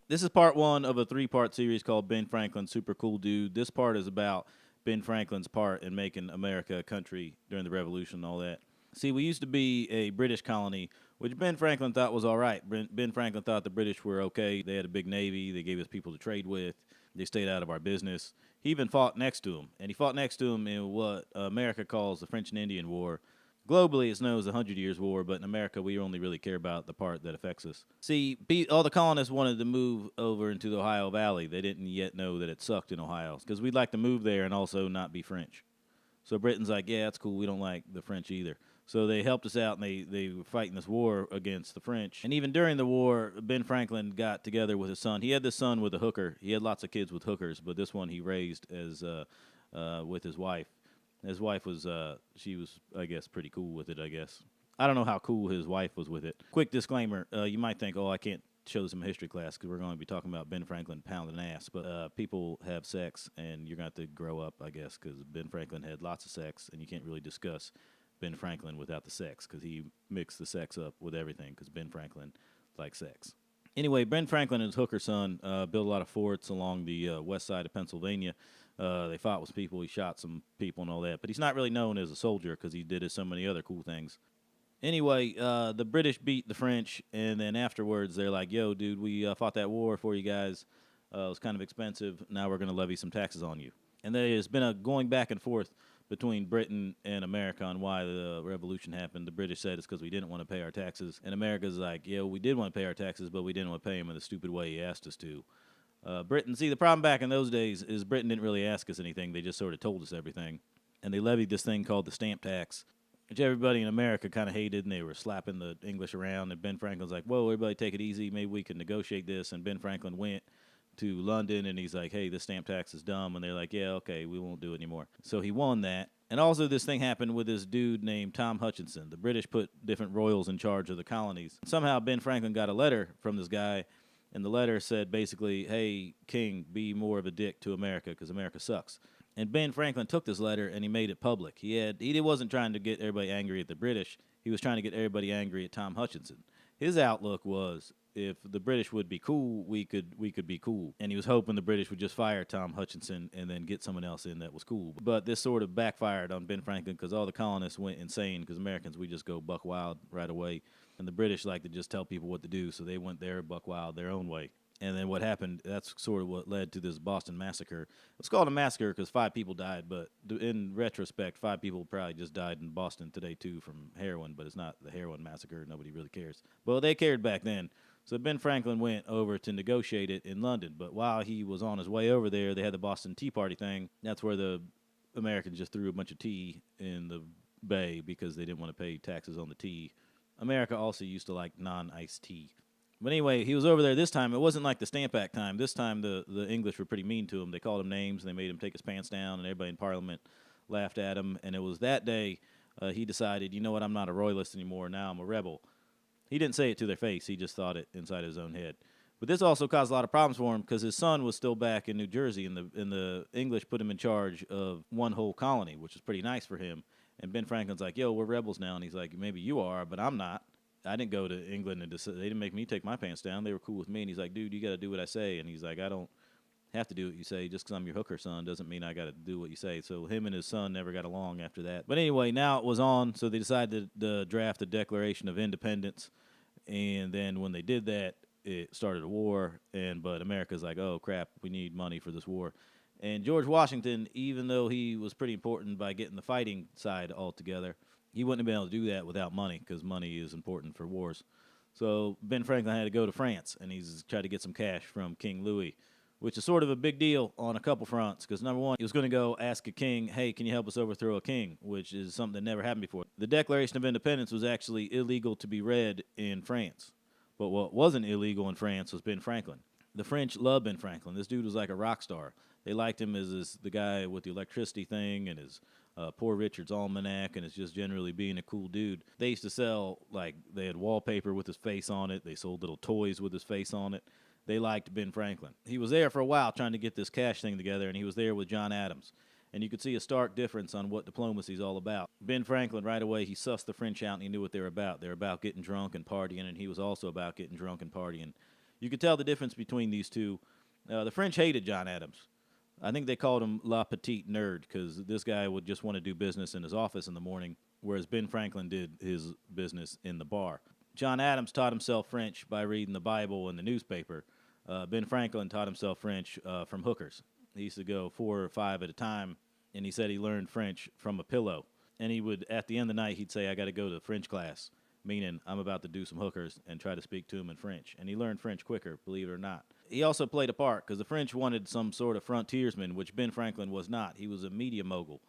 This is part one of a three-part series called Ben Franklin, Super Cool Dude. This part is about Ben Franklin's part in making America a country during the Revolution and all that. See, we used to be a British colony, which Ben Franklin thought was all right. Ben Franklin thought the British were okay. They had a big navy. They gave us people to trade with. They stayed out of our business. He even fought next to him, and he fought next to him in what America calls the French and Indian War. Globally, it's known as the Hundred Years' War, but in America, we only really care about the part that affects us. See, all the colonists wanted to move over into the Ohio Valley. They didn't yet know that it sucked in Ohio, because we'd like to move there and also not be French. So Britain's like, yeah, that's cool. We don't like the French either. So they helped us out, and they were fighting this war against the French. And even during the war, Ben Franklin got together with his son. He had this son with a hooker. He had lots of kids with hookers, but this one he raised as with his wife. His wife was, she was, I guess, pretty cool with it, I guess. I don't know how cool his wife was with it. Quick disclaimer, you might think, oh, I can't show this in my history class because we're going to be talking about Ben Franklin pounding ass. But people have sex, and you're going to have to grow up, I guess, because Ben Franklin had lots of sex, and you can't really discuss Ben Franklin without the sex because he mixed the sex up with everything because Ben Franklin likes sex. Anyway, Ben Franklin and his hooker son built a lot of forts along the west side of Pennsylvania. They fought with people. He shot some people and all that. But he's not really known as a soldier because he did so many other cool things. Anyway, the British beat the French, and then afterwards they're like, yo, dude, we fought that war for you guys. It was kind of expensive. Now we're going to levy some taxes on you. And there has been a going back and forth between Britain and America on why the revolution happened. The British said it's because we didn't want to pay our taxes. And America's like, yeah, we did want to pay our taxes, but we didn't want to pay them in the stupid way he asked us to. Britain, see, the problem back in those days is Britain didn't really ask us anything. They just sort of told us everything. And they levied this thing called the stamp tax, which everybody in America kind of hated, and they were slapping the English around. And Ben Franklin's like, whoa, everybody take it easy. Maybe we can negotiate this. And Ben Franklin went to London, and he's like, hey, this stamp tax is dumb. And they're like, yeah, okay, we won't do it anymore. So he won that. And also this thing happened with this dude named Tom Hutchinson. The British put different royals in charge of the colonies. Somehow Ben Franklin got a letter from this guy, and the letter said basically, hey, King, be more of a dick to America because America sucks. And Ben Franklin took this letter and he made it public. He wasn't trying to get everybody angry at the British. He was trying to get everybody angry at Tom Hutchinson. His outlook was if the British would be cool, we could be cool. And he was hoping the British would just fire Tom Hutchinson and then get someone else in that was cool. But this sort of backfired on Ben Franklin because all the colonists went insane because Americans, we just go buck wild right away. And the British like to just tell people what to do, so they went there buck wild their own way. And then what happened, that's sort of what led to this Boston Massacre. It's called a massacre because 5 people died, but in retrospect, 5 people probably just died in Boston today, too, from heroin, but it's not the heroin massacre. Nobody really cares. Well, they cared back then. So Ben Franklin went over to negotiate it in London, but while he was on his way over there, they had the Boston Tea Party thing. That's where the Americans just threw a bunch of tea in the bay because they didn't want to pay taxes on the tea. America also used to like non-iced tea. But anyway, he was over there this time. It wasn't like the Stamp Act time. This time the English were pretty mean to him. They called him names, and they made him take his pants down, and everybody in Parliament laughed at him. And it was that day he decided, you know what, I'm not a Royalist anymore. Now I'm a rebel. He didn't say it to their face. He just thought it inside his own head. But this also caused a lot of problems for him because his son was still back in New Jersey, and the English put him in charge of one whole colony, which was pretty nice for him. And Ben Franklin's like, yo, we're rebels now. And he's like, maybe you are, but I'm not. I didn't go to England and they didn't make me take my pants down. They were cool with me. And he's like, dude, you got to do what I say. And he's like, I don't have to do what you say. Just because I'm your hooker son doesn't mean I got to do what you say. So him and his son never got along after that. But anyway, now it was on. So they decided to draft the Declaration of Independence. And then when they did that, it started a war. But America's like, oh, crap, we need money for this war. And George Washington, even though he was pretty important by getting the fighting side all together, he wouldn't have been able to do that without money because money is important for wars. So Ben Franklin had to go to France, and he's tried to get some cash from King Louis, which is sort of a big deal on a couple fronts because, number one, he was going to go ask a king, hey, can you help us overthrow a king, which is something that never happened before. The Declaration of Independence was actually illegal to be read in France, but what wasn't illegal in France was Ben Franklin. The French loved Ben Franklin. This dude was like a rock star. They liked him as the guy with the electricity thing and his Poor Richard's Almanac, and it's just generally being a cool dude. They used to sell, like, they had wallpaper with his face on it. They sold little toys with his face on it. They liked Ben Franklin. He was there for a while trying to get this cash thing together, and he was there with John Adams. And you could see a stark difference on what diplomacy is all about. Ben Franklin, right away, he sussed the French out, and he knew what they were about. They were about getting drunk and partying, and he was also about getting drunk and partying. You could tell the difference between these two. The French hated John Adams. I think they called him La Petite Nerd because this guy would just want to do business in his office in the morning, whereas Ben Franklin did his business in the bar. John Adams taught himself French by reading the Bible and the newspaper. Ben Franklin taught himself French from hookers. He used to go 4 or 5 at a time, and he said he learned French from a pillow. And he would, at the end of the night, he'd say, I got to go to French class, meaning I'm about to do some hookers and try to speak to him in French. And he learned French quicker, believe it or not. He also played a part because the French wanted some sort of frontiersman, which Ben Franklin was not. He was a media mogul.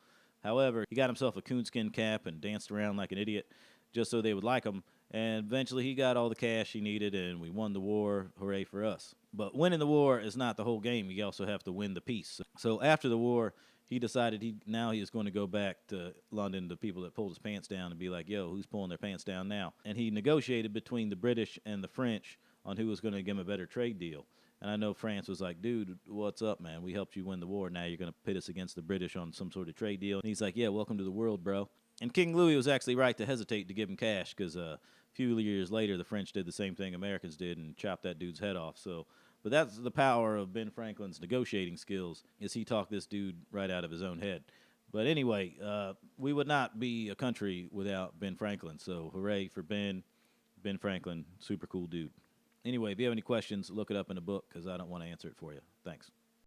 However, he got himself a coonskin cap and danced around like an idiot just so they would like him. And eventually he got all the cash he needed, and we won the war. Hooray for us. But winning the war is not the whole game. You also have to win the peace. So after the war, he decided he is going to go back to London to people that pulled his pants down and be like, yo, who's pulling their pants down now? And he negotiated between the British and the French on who was going to give him a better trade deal. And I know France was like, dude, what's up, man? We helped you win the war. Now you're going to pit us against the British on some sort of trade deal. And he's like, yeah, welcome to the world, bro. And King Louis was actually right to hesitate to give him cash because a few years later, the French did the same thing Americans did and chopped that dude's head off. But that's the power of Ben Franklin's negotiating skills, is he talked this dude right out of his own head. But anyway, we would not be a country without Ben Franklin. So hooray for Ben Franklin, super cool dude. Anyway, if you have any questions, look it up in a book because I don't want to answer it for you. Thanks.